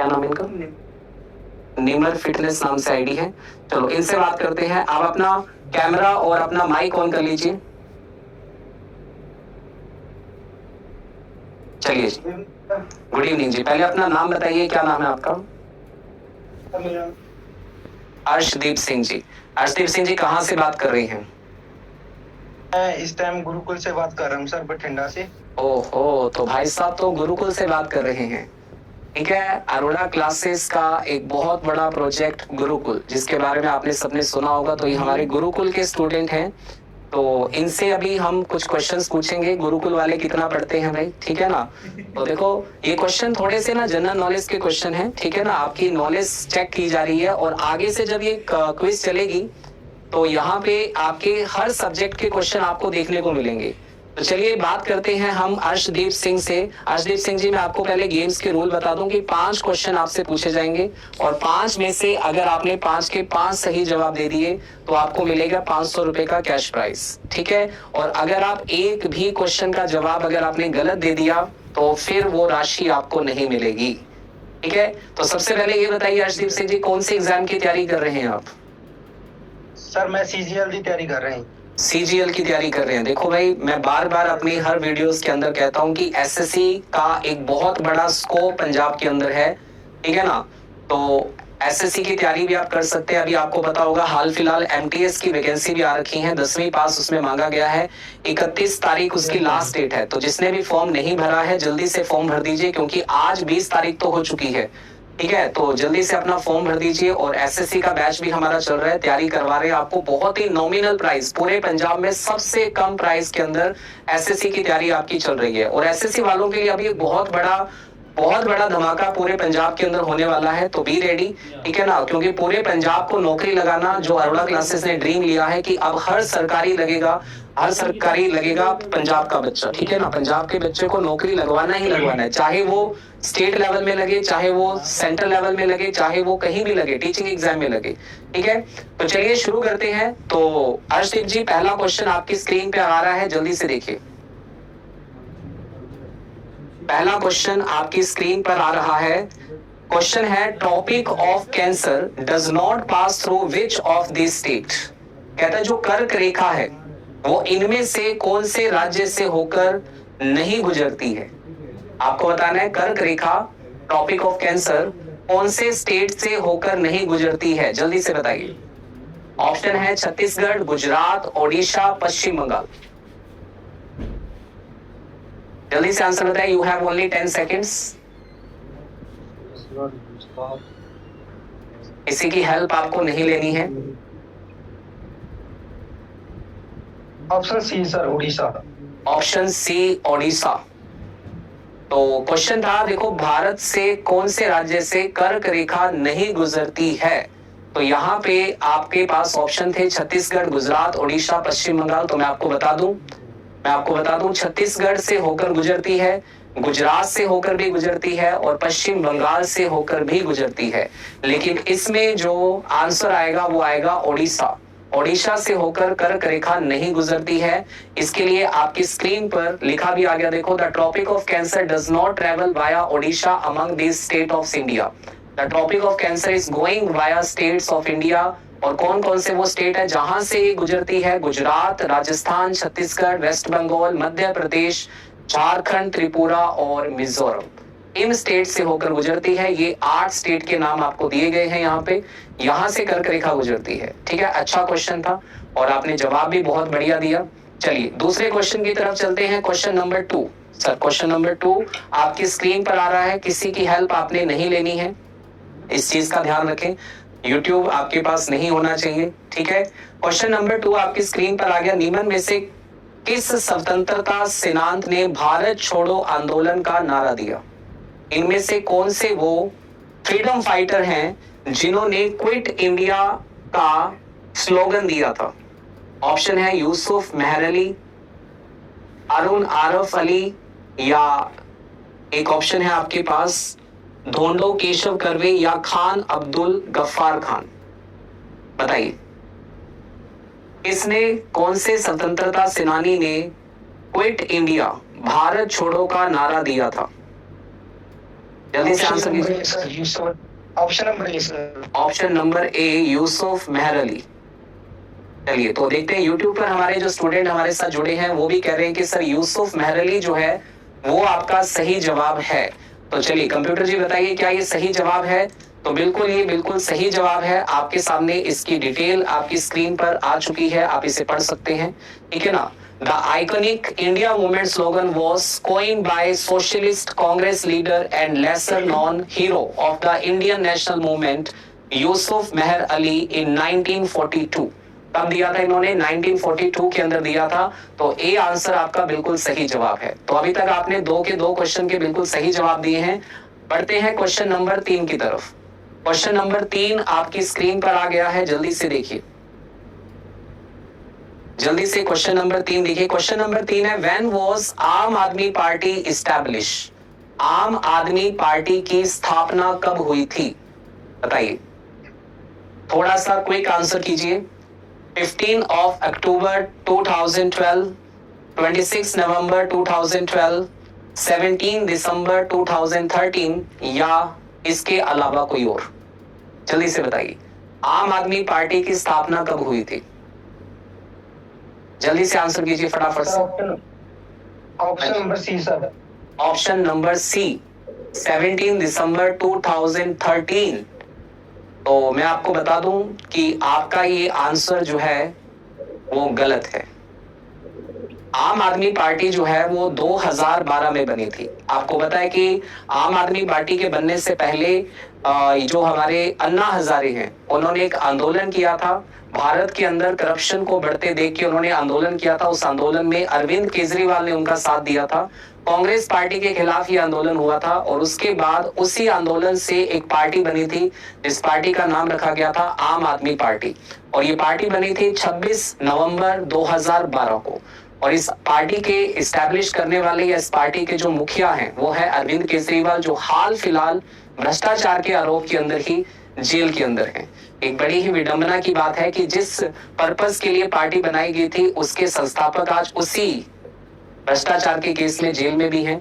क्या नाम इनका? निमर फिटनेस नाम से आईडी है। चलो इनसे बात करते हैं। आप अपना कैमरा और अपना माइक ऑन कर लीजिए। चलिए जी, गुड इवनिंग जी। पहले अपना नाम बताइए, क्या नाम है आपका? अर्शदीप सिंह जी। अर्शदीप सिंह जी कहाँ से बात कर रही हैं? मैं इस टाइम गुरुकुल से बात कर रहा हूँ सर, बठिंडा से। ओहो, तो भाई साहब तो गुरुकुल से बात कर रहे हैं। ठीक है, अरोड़ा क्लासेस का एक बहुत बड़ा प्रोजेक्ट गुरुकुल, जिसके बारे में आपने सबने सुना होगा, तो ये हमारे गुरुकुल के स्टूडेंट हैं। तो इनसे अभी हम कुछ क्वेश्चंस पूछेंगे। गुरुकुल वाले कितना पढ़ते हैं भाई, ठीक है ना? तो देखो, ये क्वेश्चन थोड़े से ना जनरल नॉलेज के क्वेश्चन हैं, ठीक है ना? आपकी नॉलेज चेक की जा रही है, और आगे से जब ये क्विज चलेगी तो यहाँ पे आपके हर सब्जेक्ट के क्वेश्चन आपको देखने को मिलेंगे। तो चलिए बात करते हैं हम अर्शदीप सिंह से। अर्शदीप सिंह जी, मैं आपको पहले गेम्स के रूल बता दूं कि 5 क्वेश्चन आपसे पूछे जाएंगे, और 5 में से अगर आपने 5 के 5 सही जवाब दे दिए तो आपको मिलेगा 500 रुपए का कैश प्राइज, ठीक है? और अगर आप एक भी क्वेश्चन का जवाब अगर आपने गलत दे दिया तो फिर वो राशि आपको नहीं मिलेगी, ठीक है? तो सबसे पहले ये बताइए अर्शदीप सिंह जी, कौन सी एग्जाम की तैयारी कर रहे हैं आप? सर मैं सीजीएल की तैयारी कर रहे हैं। सीजीएल की तैयारी कर रहे हैं। देखो भाई, मैं बार बार अपनी हर वीडियोस के अंदर कहता हूं कि एसएससी का एक बहुत बड़ा स्कोप पंजाब के अंदर है, ठीक है ना? तो एसएससी की तैयारी भी आप कर सकते हैं। अभी आपको पता होगा हाल फिलहाल एमटीएस की वैकेंसी भी आ रखी है, 10वीं पास उसमें मांगा गया है। 31 तारीख उसकी लास्ट डेट है, तो जिसने भी फॉर्म नहीं भरा है जल्दी से फॉर्म भर दीजिए, क्योंकि आज 20 तारीख तो हो चुकी है, ठीक है? तो जल्दी से अपना फॉर्म भर दीजिए। और एसएससी का बैच भी हमारा चल रहा है, तैयारी करवा रहे हैं आपको बहुत ही नॉमिनल प्राइस, पूरे पंजाब में सबसे कम प्राइस के अंदर एसएससी की तैयारी आपकी चल रही है। और एसएससी वालों के लिए अभी एक बहुत बड़ा धमाका पूरे पंजाब के अंदर होने वाला है, तो बी रेडी, ठीक है ना? क्योंकि पूरे पंजाब को नौकरी लगाना जो अरोड़ा क्लासेस ने ड्रीम लिया है कि अब हर सरकारी लगेगा पंजाब का बच्चा, ठीक है ना? पंजाब के बच्चे को नौकरी लगवाना ही लगवाना है, चाहे वो स्टेट लेवल में लगे, चाहे वो सेंट्रल लेवल में लगे, चाहे वो कहीं भी लगे, टीचिंग एग्जाम में लगे, ठीक है? तो चलिए शुरू करते हैं। तो अर्शदीप जी, पहला क्वेश्चन आपकी स्क्रीन पे आ रहा है, जल्दी से देखिए। पहला क्वेश्चन आपकी स्क्रीन पर आ रहा है। क्वेश्चन है, tropic of cancer does not pass through which of this state? कहता है जो कर्क रेखा है वो इनमें से कौन से राज्य से होकर नहीं गुजरती है? आपको बताना है कर्क रेखा, ट्रॉपिक ऑफ कैंसर कौन से स्टेट से होकर नहीं गुजरती है, जल्दी से बताइए। ऑप्शन है छत्तीसगढ़, गुजरात, ओडिशा, पश्चिम बंगाल। जल्दी से आंसर बताइए, यू हैव ओनली 10 सेकेंड्स। किसी की हेल्प आपको नहीं लेनी है। Option C sir, Orissa. Option C Odisha. तो क्वेश्चन था, देखो, भारत से कौन से राज्य से कर्क रेखा नहीं गुजरती है? तो यहाँ पे आपके पास ऑप्शन थे छत्तीसगढ़, गुजरात, ओडिशा, पश्चिम बंगाल। तो मैं आपको बता दूं छत्तीसगढ़ से होकर गुजरती है, गुजरात से होकर भी गुजरती है, और पश्चिम बंगाल से होकर भी गुजरती है। लेकिन इसमें जो आंसर आएगा वो आएगा ओडिशा। ओडिशा से होकर कर्क रेखा नहीं गुजरती है। इसके लिए आपकी स्क्रीन पर लिखा भी आ गया, देखो, the tropic of cancer does not travel via Odisha among these state of India. The tropic of cancer is going via states of India. और कौन कौन से वो स्टेट है जहां से ये गुजरती है? गुजरात, राजस्थान, छत्तीसगढ़, वेस्ट बंगाल, मध्य प्रदेश, झारखंड, त्रिपुरा और मिजोरम। इन स्टेट से होकर गुजरती है। ये 8 स्टेट के नाम आपको दिए गए हैं यहाँ पे, यहाँ से कर्क रेखा गुजरती है, ठीक है? अच्छा क्वेश्चन था और आपने जवाब भी बहुत बढ़िया दिया। चलिए दूसरे क्वेश्चन की तरफ चलते हैं। Question number 2 sir, question number 2 आपकी स्क्रीन पर आ रहा है। किसी की हेल्प आपने नहीं लेनी है, इस चीज का ध्यान रखें। YouTube आपके पास नहीं होना चाहिए, ठीक है? क्वेश्चन नंबर 2 आपकी स्क्रीन पर आ गया। निम्न में से किस स्वतंत्रता सेनानी ने भारत छोड़ो आंदोलन का नारा दिया? इनमें से कौन से वो फ्रीडम फाइटर हैं जिन्होंने क्विट इंडिया का स्लोगन दिया था? ऑप्शन है यूसुफ मेहर अली, अरुण आरफ अली, या एक ऑप्शन है आपके पास धोंडो केशव कर्वे या खान अब्दुल गफ्फार खान। बताइए, इसने कौन से स्वतंत्रता सेनानी ने क्विट इंडिया, भारत छोड़ो का नारा दिया था? जल्दी से आंसर कीजिए। Option number A sir. Option number A Yusuf Mehar Ali. चलिए तो देखते हैं यूट्यूब पर हमारे जो स्टूडेंट हमारे साथ जुड़े हैं वो भी कह रहे हैं कि सर यूसुफ मेहर अली जो है वो आपका सही जवाब है। तो चलिए कंप्यूटर जी बताइए क्या ये सही जवाब है। तो बिल्कुल ये बिल्कुल सही जवाब है। आपके सामने इसकी डिटेल आपकी स्क्रीन पर आ चुकी है, आप इसे पढ़ सकते हैं, ठीक है ना। The iconic India movement slogan was coined by socialist Congress leader and lesser known hero of the Indian national movement Yusuf Mehar Ali in 1942। कब दिया था इन्होंने? 1942 के अंदर दिया था। तो ए आंसर आपका बिल्कुल सही जवाब है। तो अभी तक आपने 2 के 2 क्वेश्चन के बिल्कुल सही जवाब दिए हैं। बढ़ते हैं क्वेश्चन नंबर 3 की तरफ। क्वेश्चन नंबर 3 आपकी स्क्रीन पर आ गया है, जल्दी से देखिए, जल्दी से क्वेश्चन नंबर 3 देखिए। क्वेश्चन नंबर 3 है व्हेन वाज आम आदमी पार्टी इस्टैब्लिश। आम आदमी पार्टी की स्थापना कब हुई थी बताइए, थोड़ा सा क्विक आंसर कीजिए। 15 अक्टूबर 2012, 26 नवंबर 2012, 17 दिसंबर 2013 या इसके अलावा कोई और? जल्दी से बताइए आम आदमी पार्टी की स्थापना कब हुई थी, जल्दी से आंसर कीजिए फटाफट से। Option number C sir. Option number C 17 दिसंबर 2013। तो मैं आपको बता दूं कि आपका ये आंसर जो है वो गलत है। आम आदमी पार्टी जो है वो 2012 में बनी थी। आपको पता है कि आम आदमी पार्टी के बनने से पहले जो हमारे अन्ना हजारे हैं उन्होंने एक आंदोलन किया था। भारत के अंदर करप्शन को बढ़ते देख के उन्होंने आंदोलन किया था। उस आंदोलन में अरविंद केजरीवाल ने उनका साथ दिया था। कांग्रेस पार्टी के खिलाफ ये आंदोलन हुआ था और उसके बाद उसी आंदोलन से एक पार्टी बनी थी जिस पार्टी का नाम रखा गया था आम आदमी पार्टी। और ये पार्टी बनी थी 26 नवंबर 2012 को। और इस पार्टी के इस्टेब्लिश करने वाले या इस पार्टी के जो मुखिया हैं वो है अरविंद केजरीवाल, जो हाल फिलहाल भ्रष्टाचार के आरोप के अंदर ही जेल के अंदर हैं। एक बड़ी ही विडंबना की बात है कि जिस पर्पस के लिए पार्टी बनाई गई थी उसके संस्थापक आज उसी भ्रष्टाचार के केस में जेल में भी हैं।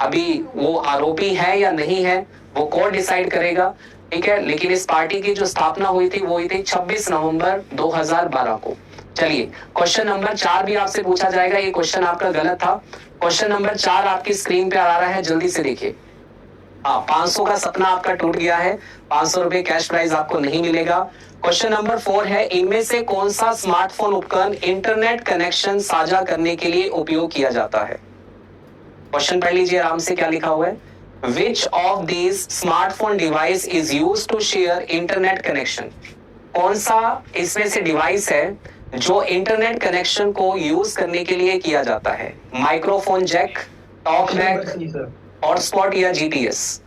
अभी वो आरोपी है या नहीं है वो कोर्ट डिसाइड करेगा, ठीक है। लेकिन इस पार्टी की जो स्थापना हुई थी वो हुई थी 26 नवंबर 2012 को। चलिए क्वेश्चन नंबर 4 भी आपसे पूछा जाएगा। ये क्वेश्चन आपका गलत था। क्वेश्चन नंबर 4 आपकी स्क्रीन पे आ रहा है, जल्दी से देखिए। 500 का सपना आपका टूट गया है। 500 रुपए कैश प्राइज आपको नहीं मिलेगा। क्वेश्चन नंबर 4 है इनमें से कौन सा स्मार्टफोन उपकरण इंटरनेट कनेक्शन साझा करने के लिए उपयोग किया जाता है। क्वेश्चन पढ़ लीजिए आराम से, क्या लिखा हुआ है। Which of these smartphone device is used to share internet connection? कौन सा इसमें से डिवाइस है जो इंटरनेट कनेक्शन को यूज करने के लिए किया जाता है। Microphone jack, talk back, hotspot या GPS.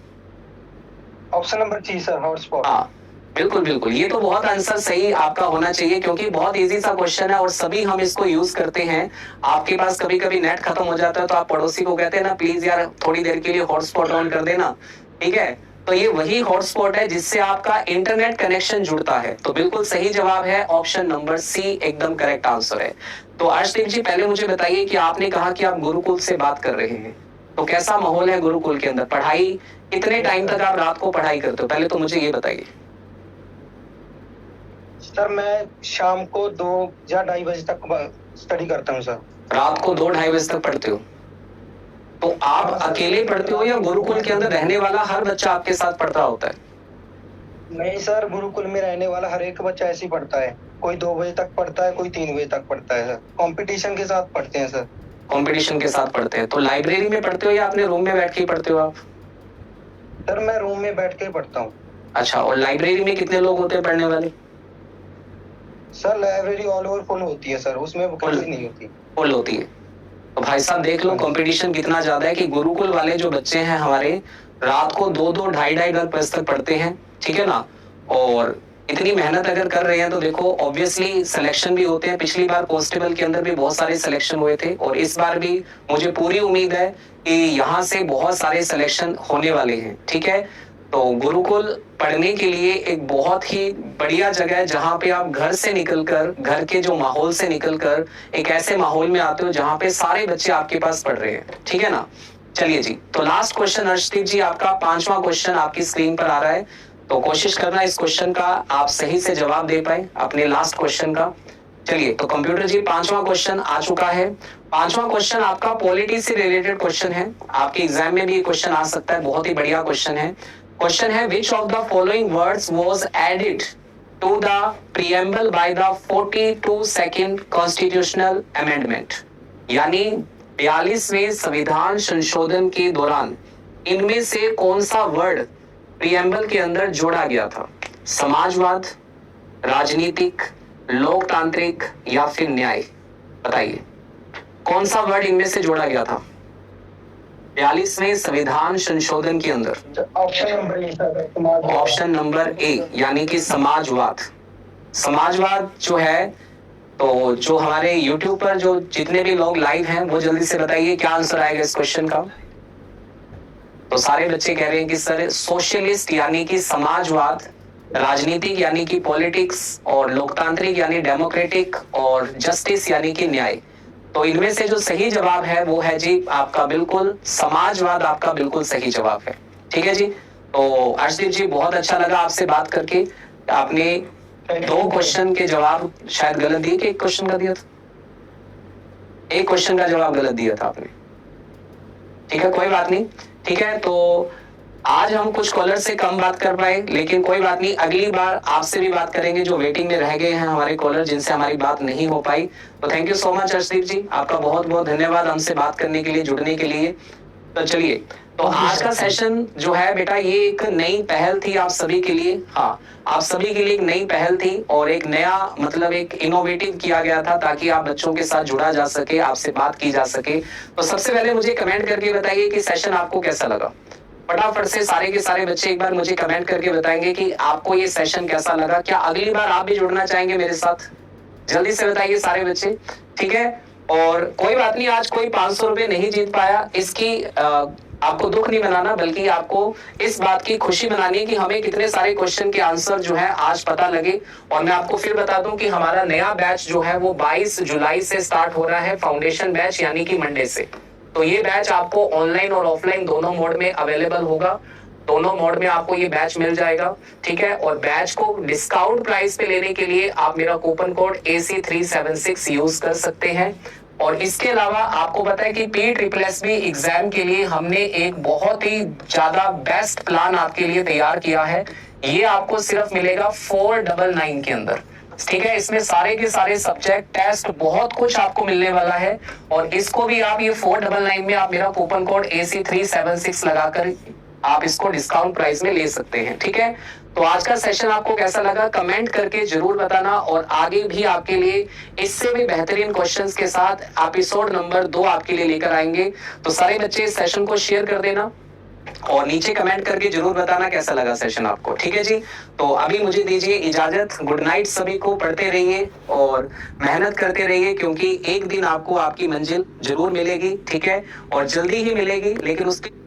Option number C sir, hotspot. हाँ बिल्कुल बिल्कुल, ये तो बहुत आंसर सही आपका होना चाहिए क्योंकि बहुत इजी सा क्वेश्चन है और सभी हम इसको यूज करते हैं। आपके पास कभी कभी नेट खत्म हो जाता है तो आप पड़ोसी को कहते हैं ना प्लीज यार थोड़ी देर के लिए हॉटस्पॉट ऑन कर देना, ठीक है। तो ये वही हॉटस्पॉट है जिससे आपका इंटरनेट कनेक्शन जुड़ता है। तो बिल्कुल सही जवाब है ऑप्शन नंबर सी, एकदम करेक्ट आंसर है। तो अर्शदीप जी पहले मुझे बताइए कि आपने कहा कि आप गुरुकुल से बात कर रहे हैं, तो कैसा माहौल है गुरुकुल के अंदर? पढ़ाई कितने टाइम तक आप रात को पढ़ाई करते हो, पहले तो मुझे ये बताइए। सर मैं शाम को 2 या 2:30 बजे तक स्टडी करता हूँ सर। रात को 2-2:30 बजे तक पढ़ते हो? तो आप अकेले पढ़ते हो या गुरुकुल के अंदर रहने वाला हर बच्चा आपके साथ पढ़ता होता है? नहीं सर, गुरुकुल में रहने वाला हर एक बच्चा ऐसे ही पढ़ता है। कोई 2 बजे तक पढ़ता है, कोई 3 बजे तक पढ़ता है सर। कंपटीशन के साथ पढ़ते हैं सर। कंपटीशन के साथ पढ़ते हैं। तो लाइब्रेरी में पढ़ते हो या अपने रूम में बैठ के पढ़ते हो आप? सर मैं रूम में बैठ के पढ़ता हूँ। अच्छा, और लाइब्रेरी में कितने लोग होते हैं पढ़ने वाले? Sir library all over full होती है सर, उसमें वैकेंसी नहीं होती। फुल होती है। तो भाई साहब देख लो कंपटीशन कितना ज्यादा है कि गुरुकुल वाले जो बच्चे हैं हमारे रात को 2-2, 2:30 बजे तक पढ़ते हैं, ठीक है ना। और इतनी मेहनत अगर कर रहे हैं तो देखो ऑब्वियसली सिलेक्शन भी होते हैं। पिछली बार कॉन्स्टेबल के अंदर भी बहुत सारे सिलेक्शन हुए थे और इस बार भी मुझे पूरी उम्मीद है कि यहाँ से बहुत सारे सिलेक्शन होने वाले हैं, ठीक है। तो गुरुकुल पढ़ने के लिए एक बहुत ही बढ़िया जगह है जहाँ पे आप घर से निकलकर, घर के जो माहौल से निकलकर एक ऐसे माहौल में आते हो जहाँ पे सारे बच्चे आपके पास पढ़ रहे हैं, ठीक है ना। चलिए जी, तो लास्ट क्वेश्चन अर्शदीप जी, आपका 5वां क्वेश्चन आपकी स्क्रीन पर आ रहा है, तो कोशिश करना इस क्वेश्चन का आप सही से जवाब दे पाए अपने लास्ट क्वेश्चन का। चलिए, तो कंप्यूटर जी 5वां क्वेश्चन आ चुका है। 5वां क्वेश्चन आपका पॉलिटी से रिलेटेड क्वेश्चन है, आपके एग्जाम में भी ये क्वेश्चन आ सकता है, बहुत ही बढ़िया क्वेश्चन है। क्वेश्चन है, which of the following words was added to the preamble by the 42nd constitutional amendment, यानी 42वें संविधान संशोधन के दौरान इनमें से कौन सा वर्ड प्रीएम्बल के अंदर जोड़ा गया था? समाजवाद, राजनीतिक, लोकतांत्रिक या फिर न्याय? बताइए कौन सा वर्ड इनमें से जोड़ा गया था 42वें संविधान संशोधन के अंदर? ऑप्शन नंबर ए यानी कि समाजवाद। समाजवाद जो है, तो जो हमारे YouTube पर जो जितने भी लोग लाइव हैं वो जल्दी से बताइए क्या आंसर आएगा इस क्वेश्चन का। तो सारे बच्चे कह रहे हैं कि सर सोशलिस्ट यानी कि समाजवाद, राजनीतिक यानी कि पॉलिटिक्स, और लोकतांत्रिक यानी डेमोक्रेटिक, और जस्टिस यानी कि न्याय। तो इनमें से जो सही जवाब है वो है जी आपका बिल्कुल समाजवाद, आपका बिल्कुल सही जवाब है। ठीक है जी, तो अर्शदीप जी बहुत अच्छा लगा आपसे बात करके। आपने 2 क्वेश्चन के जवाब शायद गलत दिए कि एक क्वेश्चन का दिया था? एक क्वेश्चन का जवाब गलत दिया था आपने। ठीक है, कोई बात नहीं। ठीक है, तो आज हम कुछ कॉलर से कम बात कर पाए, लेकिन कोई बात नहीं, अगली बार आपसे भी बात करेंगे जो वेटिंग में रह गए हैं हमारे कॉलर, जिनसे हमारी बात नहीं हो पाई। तो thank you so much Arshdeep ji, आपका बहुत बहुत धन्यवाद हमसे बात करने के लिए, जुड़ने के लिए। तो चलिए, तो आज का सेशन जो है बेटा, ये एक नई पहल थी आप सभी के लिए। हाँ, आप सभी के लिए एक नई पहल थी और एक नया मतलब एक इनोवेटिव किया गया था ताकि आप बच्चों के साथ जुड़ा जा सके, आपसे बात की जा सके। तो सबसे पहले मुझे कमेंट करके बताइए कि सेशन आपको कैसा लगा। फटाफट से सारे के सारे बच्चे एक बार मुझे कमेंट करके बताएंगे कि आपको ये सेशन कैसा लगा। क्या अगली बार आप भी जुड़ना चाहेंगे मेरे साथ? जल्दी से बताइए सारे बच्चे। ठीक है, और कोई बात नहीं, आज कोई 500 रुपए नहीं जीत पाया, इसकी आपको दुख नहीं मनाना, बल्कि आपको इस बात की खुशी मनानी है कि हमें कितने सारे क्वेश्चन के आंसर जो है आज पता लगे। और मैं आपको फिर बता दूं कि हमारा नया बैच जो है वो 22 जुलाई से स्टार्ट हो रहा है, फाउंडेशन बैच, यानी कि मंडे से। तो ये बैच आपको ऑनलाइन और ऑफलाइन दोनों मोड में अवेलेबल होगा, दोनों मोड में आपको ये बैच मिल जाएगा। ठीक है, और बैच को डिस्काउंट प्राइस पे लेने के लिए आप मेरा कूपन कोड AC376 यूज कर सकते हैं। और इसके अलावा आपको पता है कि PEESB एग्जाम के लिए हमने एक बहुत ही ज्यादा बेस्ट प्लान आपके लिए तैयार किया है। ये आपको सिर्फ मिलेगा 499 के अंदर। ठीक है, इसमें सारे के सारे सब्जेक्ट, टेस्ट, बहुत कुछ आपको मिलने वाला है। और इसको भी आप ये 499 में आप मेरा कूपन कोड AC376 लगाकर आप इसको डिस्काउंट प्राइस में ले सकते हैं। ठीक है, तो आज का सेशन आपको कैसा लगा कमेंट करके जरूर बताना, और आगे भी आपके लिए इससे भी बेहतरीन क्वेश्चंस के साथ एपिसोड नंबर 2 आपके लिए लेकर आएंगे। तो सारे बच्चे इस सेशन को शेयर कर देना और नीचे कमेंट करके जरूर बताना कैसा लगा सेशन आपको। ठीक है जी, तो अभी मुझे दीजिए इजाजत। गुड नाइट सभी को, पढ़ते रहिए और मेहनत करते रहिए, क्योंकि एक दिन आपको आपकी मंजिल जरूर मिलेगी। ठीक है, और जल्दी ही मिलेगी, लेकिन उसके